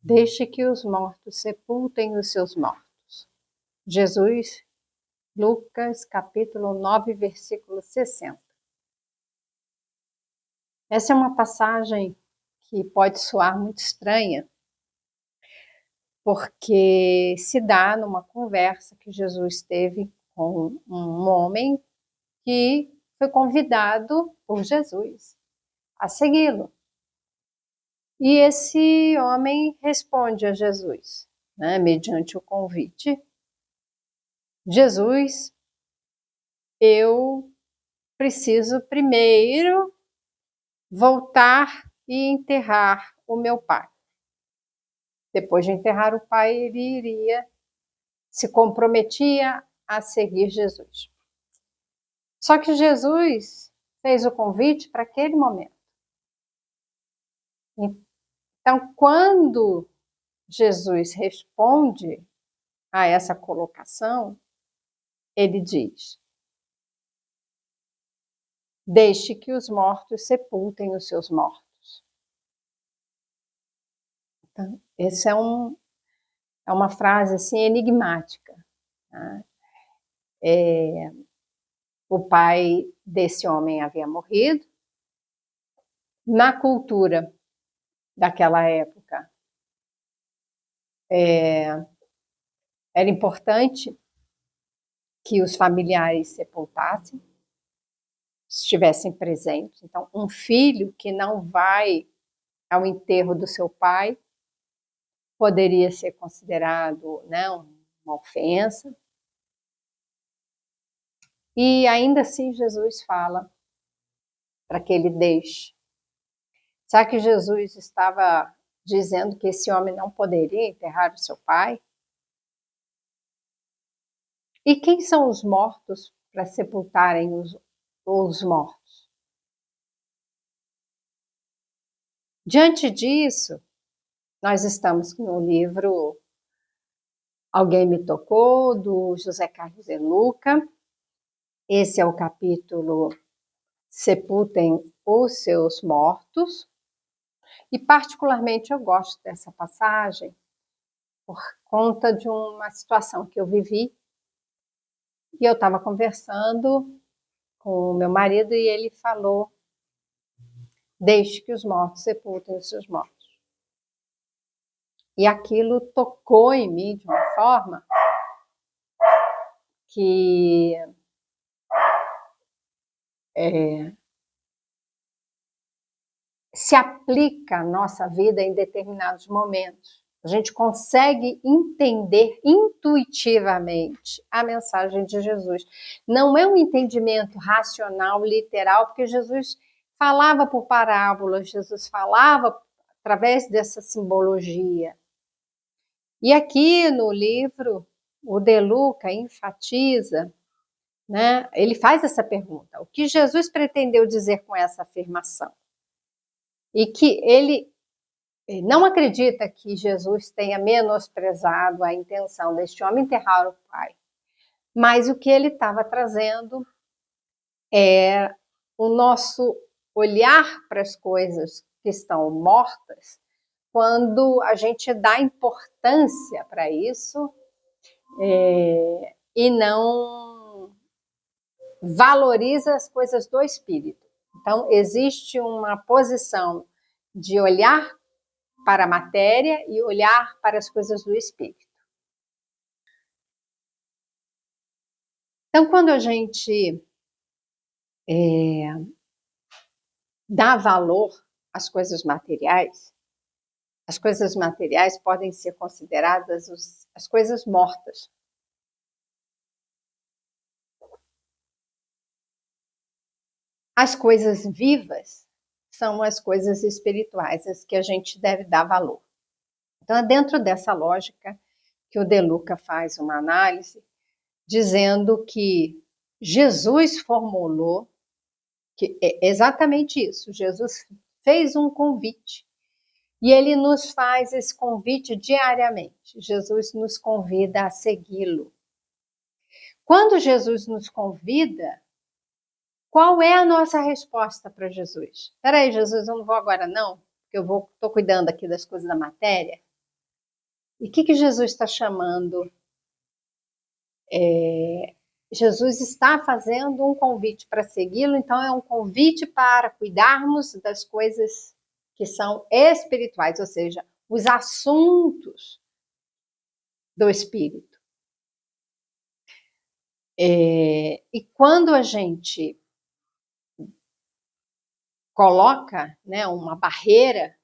Deixe que os mortos sepultem os seus mortos. Jesus, Lucas, capítulo 9, versículo 60. Essa é uma passagem que pode soar muito estranha, porque se dá numa conversa que Jesus teve com um homem que foi convidado por Jesus a segui-lo. E esse homem responde a Jesus, mediante o convite: Jesus, eu preciso primeiro voltar e enterrar o meu pai. Depois de enterrar o pai, ele se comprometia a seguir Jesus. Só que Jesus fez o convite para aquele momento. Então, quando Jesus responde a essa colocação, ele diz: deixe que os mortos sepultem os seus mortos. Então, essa é uma frase assim enigmática. Tá? O pai desse homem havia morrido. Na cultura daquela época, era importante que os familiares sepultassem, estivessem presentes. Então, um filho que não vai ao enterro do seu pai poderia ser considerado, uma ofensa. E ainda assim Jesus fala para que ele deixe. Será que Jesus estava dizendo que esse homem não poderia enterrar o seu pai? E quem são os mortos para sepultarem os mortos? Diante disso, nós estamos no livro Alguém Me Tocou, do José Carlos de Luca. Esse é o capítulo Sepultem os seus mortos. E particularmente eu gosto dessa passagem por conta de uma situação que eu vivi. E eu estava conversando com o meu marido e ele falou: deixe que os mortos sepultem os seus mortos. E aquilo tocou em mim de uma forma que se aplica à nossa vida em determinados momentos. A gente consegue entender intuitivamente a mensagem de Jesus. Não é um entendimento racional, literal, porque Jesus falava por parábolas, Jesus falava através dessa simbologia. E aqui no livro, o De Luca enfatiza, ele faz essa pergunta: o que Jesus pretendeu dizer com essa afirmação? E que ele não acredita que Jesus tenha menosprezado a intenção deste homem enterrar o pai. Mas o que ele estava trazendo é o nosso olhar para as coisas que estão mortas, quando a gente dá importância para isso e não valoriza as coisas do espírito. Então, existe uma posição de olhar para a matéria e olhar para as coisas do espírito. Então, quando a gente dá valor às coisas materiais podem ser consideradas as coisas mortas. As coisas vivas são as coisas espirituais, as que a gente deve dar valor. Então, é dentro dessa lógica que o De Luca faz uma análise, dizendo que Jesus formulou que é exatamente isso. Jesus fez um convite e ele nos faz esse convite diariamente. Jesus nos convida a segui-lo. Quando Jesus nos convida, qual é a nossa resposta para Jesus? Espera aí, Jesus, eu não vou agora não, porque eu estou cuidando aqui das coisas da matéria. E o que Jesus está chamando? Jesus está fazendo um convite para segui-lo, então é um convite para cuidarmos das coisas que são espirituais, ou seja, os assuntos do espírito. E quando a gente coloca, né, uma barreira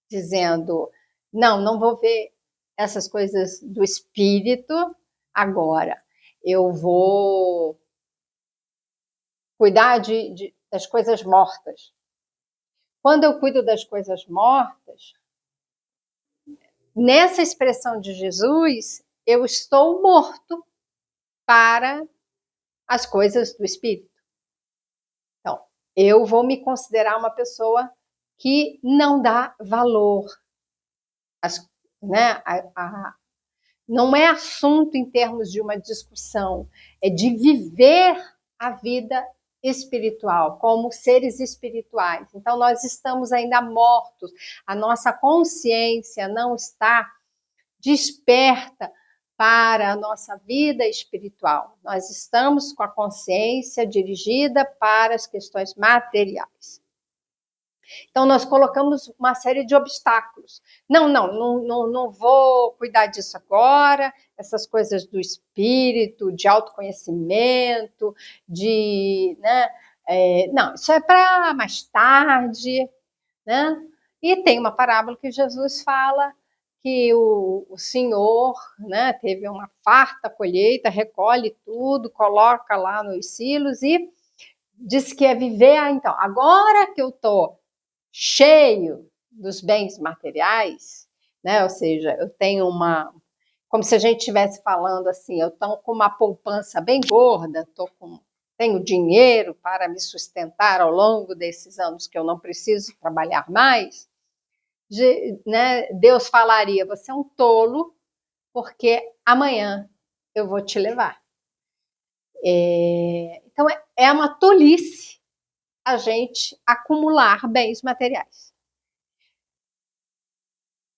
dizendo, não vou ver essas coisas do espírito agora, eu vou cuidar das coisas mortas. Quando eu cuido das coisas mortas, nessa expressão de Jesus, eu estou morto para as coisas do espírito. Então, eu vou me considerar uma pessoa que não dá valor. Né, não é assunto em termos de uma discussão, é de viver a vida espiritual, como seres espirituais. Então, nós estamos ainda mortos, a nossa consciência não está desperta para a nossa vida espiritual. Nós estamos com a consciência dirigida para as questões materiais. Então, nós colocamos uma série de obstáculos. Não vou cuidar disso agora, essas coisas do espírito, de autoconhecimento, não, isso é para mais tarde, né? E tem uma parábola que Jesus fala que o Senhor, né, teve uma farta colheita, recolhe tudo, coloca lá nos silos e diz que é viver, então, agora que eu estou cheio dos bens materiais, né? Ou seja, eu tenho como se a gente estivesse falando assim, eu estou com uma poupança bem gorda, tenho dinheiro para me sustentar ao longo desses anos que eu não preciso trabalhar mais, né? Deus falaria, você é um tolo, porque amanhã eu vou te levar. Então é uma tolice a gente acumular bens materiais.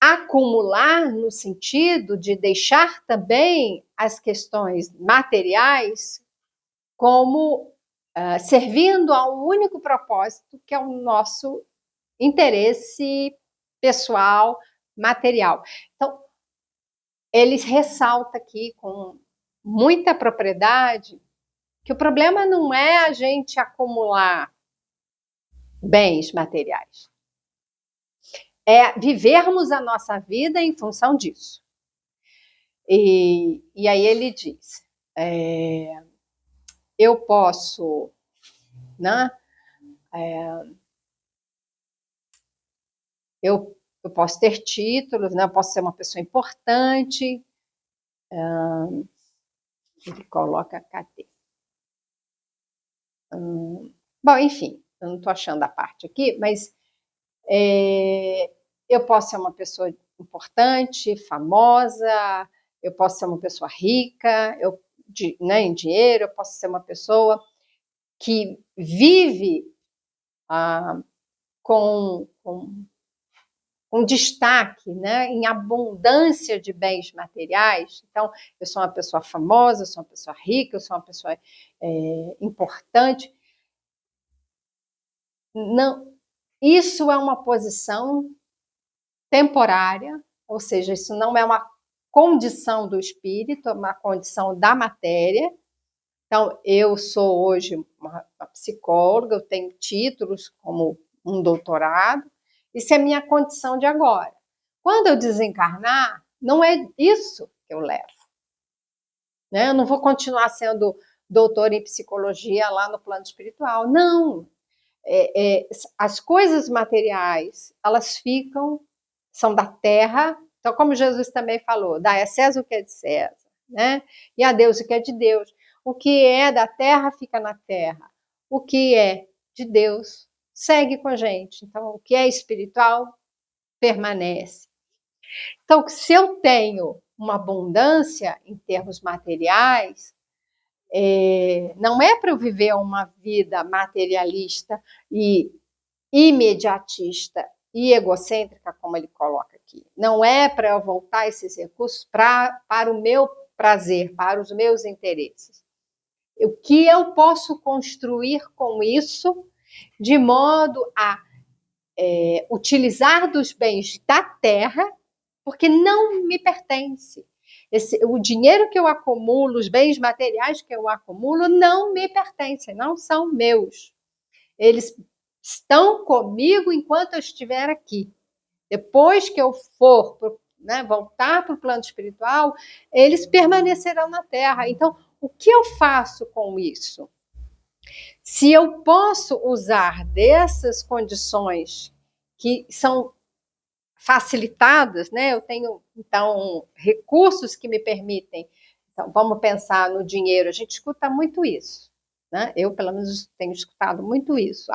Acumular no sentido de deixar também as questões materiais como servindo a um único propósito, que é o nosso interesse pessoal, material. Então, eles ressaltam aqui com muita propriedade que o problema não é a gente acumular bens materiais, é vivermos a nossa vida em função disso. E aí ele diz, eu posso, né, eu posso ter títulos, né, eu posso ser uma pessoa importante, ele coloca cadê? Bom, enfim, eu não estou achando a parte aqui, mas eu posso ser uma pessoa importante, famosa, eu posso ser uma pessoa rica, né, em dinheiro, eu posso ser uma pessoa que vive com destaque, né, em abundância de bens materiais. Então, eu sou uma pessoa famosa, eu sou uma pessoa rica, eu sou uma pessoa importante. Não, isso é uma posição temporária, ou seja, isso não é uma condição do espírito, é uma condição da matéria. Então, eu sou hoje uma psicóloga, eu tenho títulos como um doutorado, isso é minha condição de agora. Quando eu desencarnar, não é isso que eu levo. Né? Eu não vou continuar sendo doutora em psicologia lá no plano espiritual, não. As coisas materiais, elas são da terra, então como Jesus também falou, dá a César o que é de César, né? E a Deus o que é de Deus. O que é da terra fica na terra, o que é de Deus segue com a gente. Então, o que é espiritual permanece. Então, se eu tenho uma abundância em termos materiais, não é para eu viver uma vida materialista e imediatista, e egocêntrica, como ele coloca aqui. Não é para eu voltar esses recursos para o meu prazer, para os meus interesses. O que eu posso construir com isso de modo a utilizar dos bens da terra, porque não me pertence. O dinheiro que eu acumulo, os bens materiais que eu acumulo, não me pertencem, não são meus. Eles estão comigo enquanto eu estiver aqui. Depois que eu for voltar para o plano espiritual, eles permanecerão na Terra. Então, o que eu faço com isso? Se eu posso usar dessas condições que são facilitadas, né? Eu tenho, então, recursos que me permitem. Então, vamos pensar no dinheiro. A gente escuta muito isso, né? Eu, pelo menos, tenho escutado muito isso.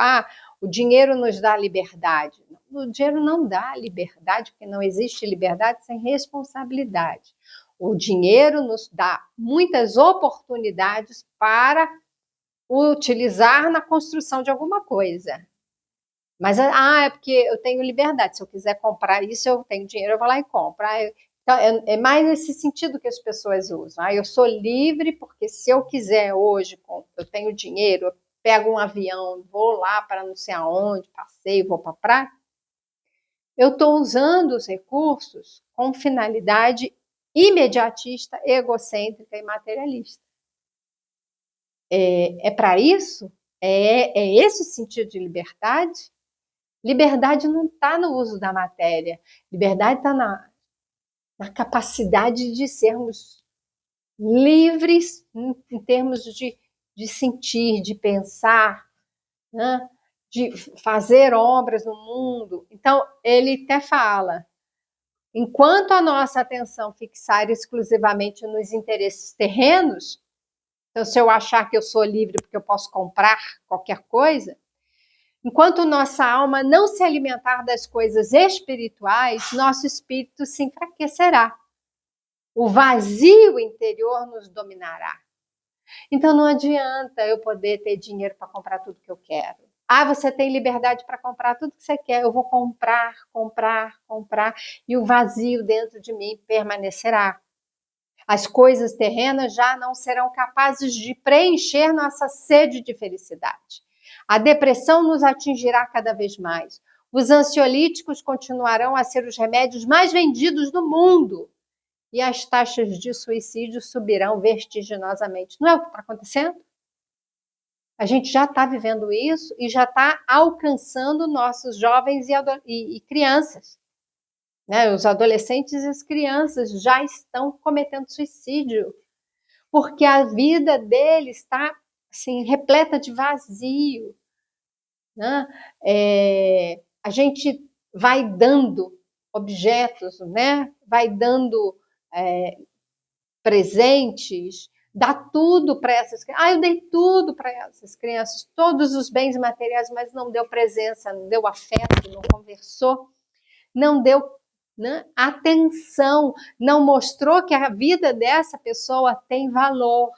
O dinheiro nos dá liberdade. O dinheiro não dá liberdade, porque não existe liberdade sem responsabilidade. O dinheiro nos dá muitas oportunidades para utilizar na construção de alguma coisa. Mas, é porque eu tenho liberdade. Se eu quiser comprar isso, eu tenho dinheiro, eu vou lá e compro. Então, é mais nesse sentido que as pessoas usam. Eu sou livre porque se eu quiser hoje, eu tenho dinheiro, eu pego um avião, vou lá para não sei aonde, passeio, vou para a praia. Eu estou usando os recursos com finalidade imediatista, egocêntrica e materialista. É para isso? É esse o sentido de liberdade? Liberdade não está no uso da matéria. Liberdade está na capacidade de sermos livres em termos de sentir, de pensar, né? De fazer obras no mundo. Então, ele até fala, enquanto a nossa atenção fixar exclusivamente nos interesses terrenos, então, se eu achar que eu sou livre porque eu posso comprar qualquer coisa, enquanto nossa alma não se alimentar das coisas espirituais, nosso espírito se enfraquecerá. O vazio interior nos dominará. Então não adianta eu poder ter dinheiro para comprar tudo que eu quero. Você tem liberdade para comprar tudo que você quer. Eu vou comprar, comprar, comprar, e o vazio dentro de mim permanecerá. As coisas terrenas já não serão capazes de preencher nossa sede de felicidade. A depressão nos atingirá cada vez mais. Os ansiolíticos continuarão a ser os remédios mais vendidos do mundo. E as taxas de suicídio subirão vertiginosamente. Não é o que está acontecendo? A gente já está vivendo isso e já está alcançando nossos jovens e crianças. Né? Os adolescentes e as crianças já estão cometendo suicídio, porque a vida deles está assim, repleta de vazio. Né? A gente vai dando objetos, né? Vai dando presentes, dá tudo para essas crianças. Eu dei tudo para essas crianças, todos os bens materiais, mas não deu presença, não deu afeto, não conversou, não deu atenção, não mostrou que a vida dessa pessoa tem valor.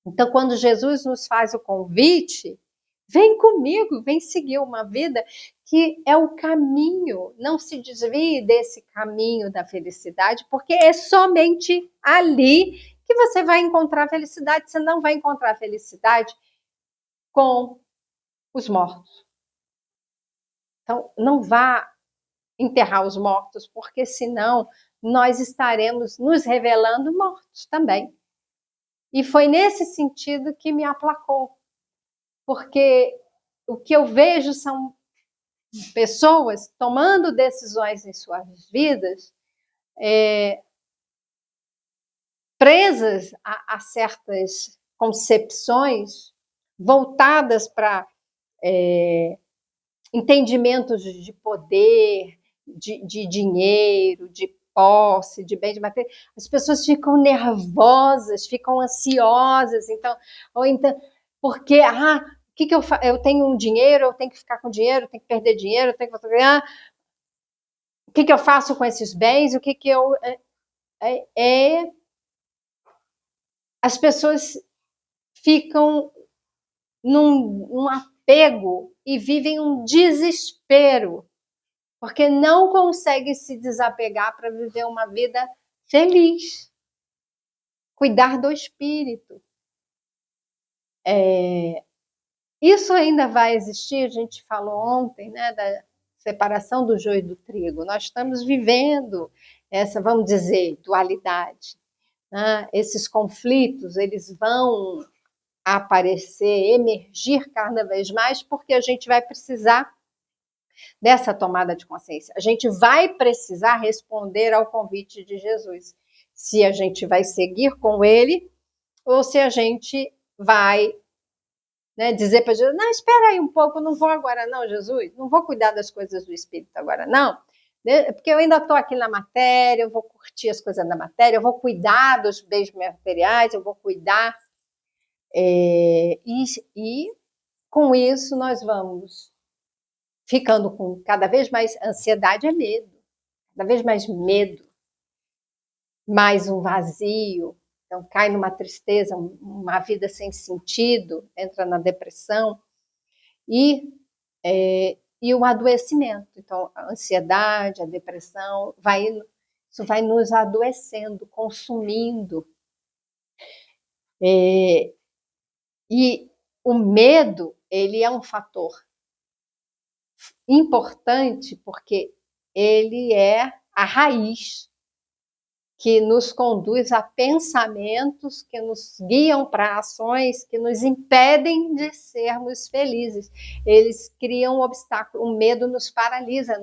Então, quando Jesus nos faz o convite, vem comigo, vem seguir uma vida que é o caminho. Não se desvie desse caminho da felicidade, porque é somente ali que você vai encontrar felicidade. Você não vai encontrar felicidade com os mortos. Então, não vá enterrar os mortos, porque senão nós estaremos nos revelando mortos também. E foi nesse sentido que me aplacou, porque o que eu vejo são pessoas tomando decisões em suas vidas presas a certas concepções voltadas para entendimentos de poder, de dinheiro, de posse, de bens materiais. As pessoas ficam nervosas, ficam ansiosas, ou então, porque que eu faço? Eu tenho um dinheiro, eu tenho que ficar com dinheiro, eu tenho que perder dinheiro, eu tenho que ganhar. O que eu faço com esses bens? O que eu as pessoas ficam num apego e vivem um desespero porque não consegue se desapegar para viver uma vida feliz, cuidar do espírito. Isso ainda vai existir, a gente falou ontem, né, da separação do joio do trigo. Nós estamos vivendo essa, vamos dizer, dualidade. Né? Esses conflitos, eles vão aparecer, emergir cada vez mais, porque a gente vai precisar dessa tomada de consciência. A gente vai precisar responder ao convite de Jesus. Se a gente vai seguir com ele ou se a gente vai, né, dizer para Jesus, não, espera aí um pouco, não vou agora não, Jesus, não vou cuidar das coisas do Espírito agora não, porque eu ainda estou aqui na matéria, eu vou curtir as coisas da matéria, eu vou cuidar dos bens materiais, eu vou cuidar, e com isso nós vamos ficando com cada vez mais ansiedade, é medo, cada vez mais medo, mais um vazio, então cai numa tristeza, uma vida sem sentido, entra na depressão e o adoecimento. Então a ansiedade, a depressão, isso vai nos adoecendo, consumindo. E o medo, ele é um fator importante porque ele é a raiz que nos conduz a pensamentos que nos guiam para ações que nos impedem de sermos felizes. Eles criam um obstáculo, o medo nos paralisa,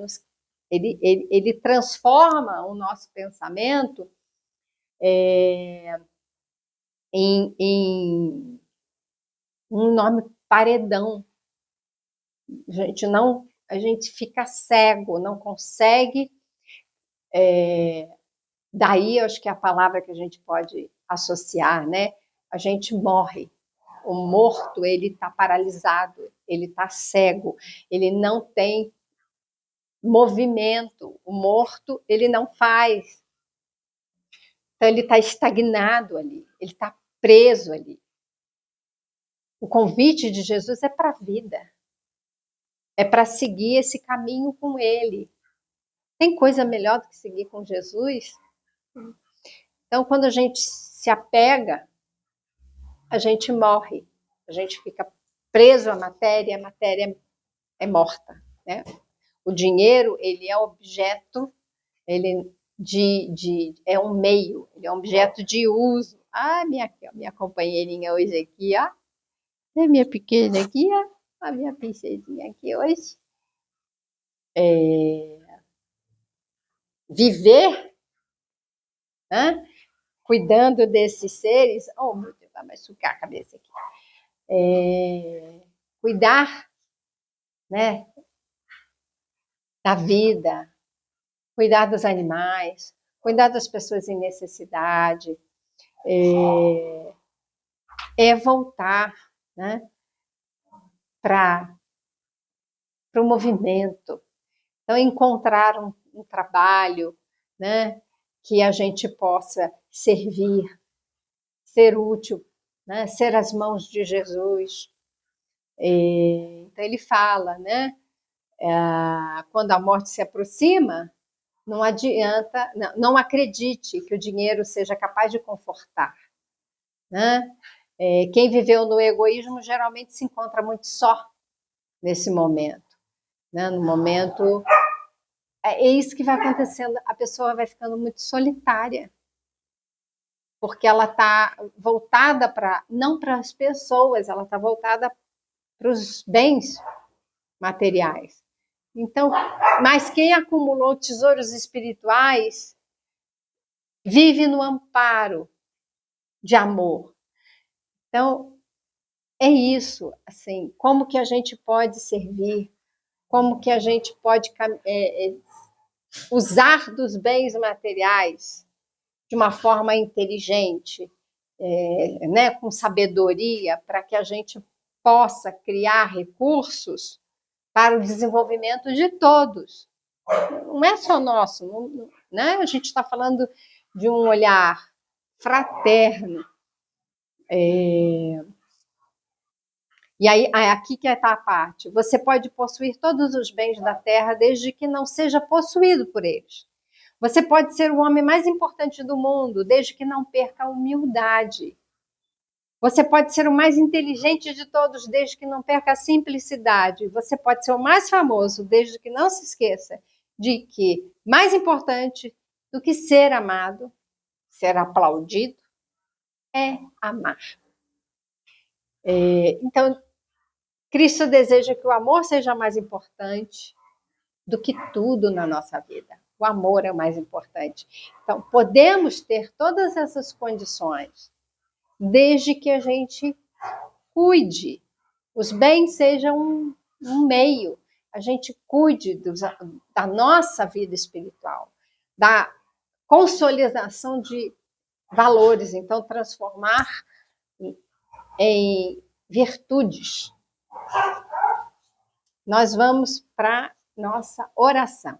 ele transforma o nosso pensamento em um enorme paredão. A gente fica cego, não consegue. Daí, eu acho que é a palavra que a gente pode associar, né? A gente morre. O morto, ele está paralisado, ele está cego, ele não tem movimento. O morto, ele não faz. Então, ele está estagnado ali, ele está preso ali. O convite de Jesus é para a vida, é para seguir esse caminho com ele. Tem coisa melhor do que seguir com Jesus? Então, quando a gente se apega, a gente morre, a gente fica preso à matéria, a matéria é morta, né? O dinheiro, ele é objeto, ele é um meio, ele é um objeto de uso. Ah, minha companheirinha hoje aqui, ó, a minha pequena aqui, ó, a minha princesinha aqui hoje. Viver, né? Cuidando desses seres, oh meu Deus, vai machucar a cabeça aqui. Cuidar, né, da vida, cuidar dos animais, cuidar das pessoas em necessidade, voltar, né, para o movimento. Então, encontrar um trabalho, né, que a gente possa servir, ser útil, né, ser as mãos de Jesus. Então, ele fala, né, quando a morte se aproxima, não adianta, não acredite que o dinheiro seja capaz de confortar, né? Quem viveu no egoísmo geralmente se encontra muito só nesse momento, né? No momento, é isso que vai acontecendo, a pessoa vai ficando muito solitária, porque ela está voltada não para as pessoas, ela está voltada para os bens materiais. Então, mas quem acumulou tesouros espirituais vive no amparo de amor. Então, é isso, assim, como que a gente pode servir, como que a gente pode usar dos bens materiais de uma forma inteligente, né, com sabedoria, para que a gente possa criar recursos para o desenvolvimento de todos. Não é só nosso, né? A gente está falando de um olhar fraterno, E aí, aqui que está a parte. Você pode possuir todos os bens da terra desde que não seja possuído por eles. Você pode ser o homem mais importante do mundo desde que não perca a humildade. Você pode ser o mais inteligente de todos desde que não perca a simplicidade. Você pode ser o mais famoso desde que não se esqueça de que mais importante do que ser amado, ser aplaudido, é amar. Então, Cristo deseja que o amor seja mais importante do que tudo na nossa vida. O amor é o mais importante. Então, podemos ter todas essas condições, desde que a gente cuide. Os bens sejam um meio, a gente cuide da nossa vida espiritual, da consolidação de valores, então transformar em virtudes. Nós vamos para nossa oração.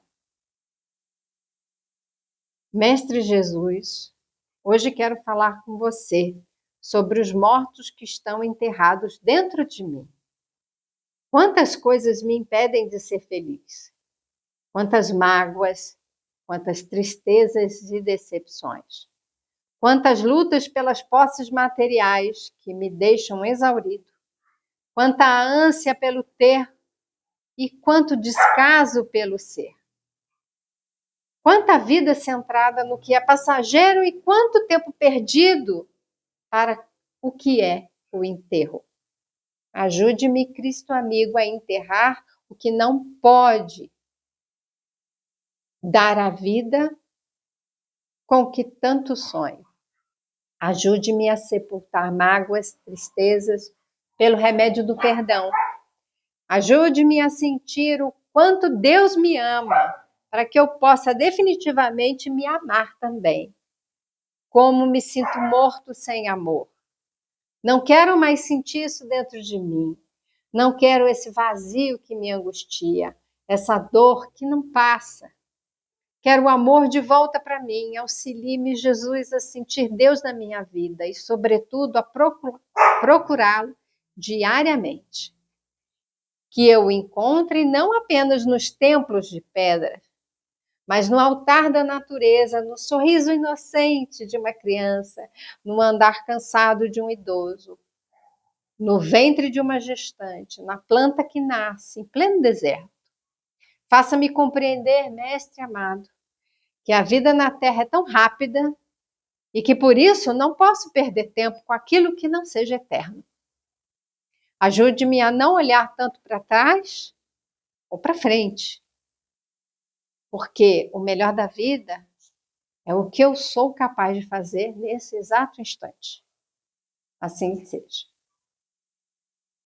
Mestre Jesus, hoje quero falar com você sobre os mortos que estão enterrados dentro de mim. Quantas coisas me impedem de ser feliz? Quantas mágoas, quantas tristezas e decepções. Quantas lutas pelas posses materiais que me deixam exaurido. Quanta ânsia pelo ter e quanto descaso pelo ser. Quanta vida centrada no que é passageiro e quanto tempo perdido para o que é o enterro. Ajude-me, Cristo amigo, a enterrar o que não pode dar a vida com o que tanto sonho. Ajude-me a sepultar mágoas, tristezas, pelo remédio do perdão. Ajude-me a sentir o quanto Deus me ama, para que eu possa definitivamente me amar também. Como me sinto morto sem amor. Não quero mais sentir isso dentro de mim. Não quero esse vazio que me angustia, essa dor que não passa. Quero o amor de volta para mim. Auxilie-me, Jesus, a sentir Deus na minha vida e, sobretudo, a procurá-lo diariamente. Que eu o encontre não apenas nos templos de pedra, mas no altar da natureza, no sorriso inocente de uma criança, no andar cansado de um idoso, no ventre de uma gestante, na planta que nasce em pleno deserto. Faça-me compreender, mestre amado, que a vida na Terra é tão rápida e que por isso não posso perder tempo com aquilo que não seja eterno. Ajude-me a não olhar tanto para trás ou para frente, porque o melhor da vida é o que eu sou capaz de fazer nesse exato instante. Assim seja.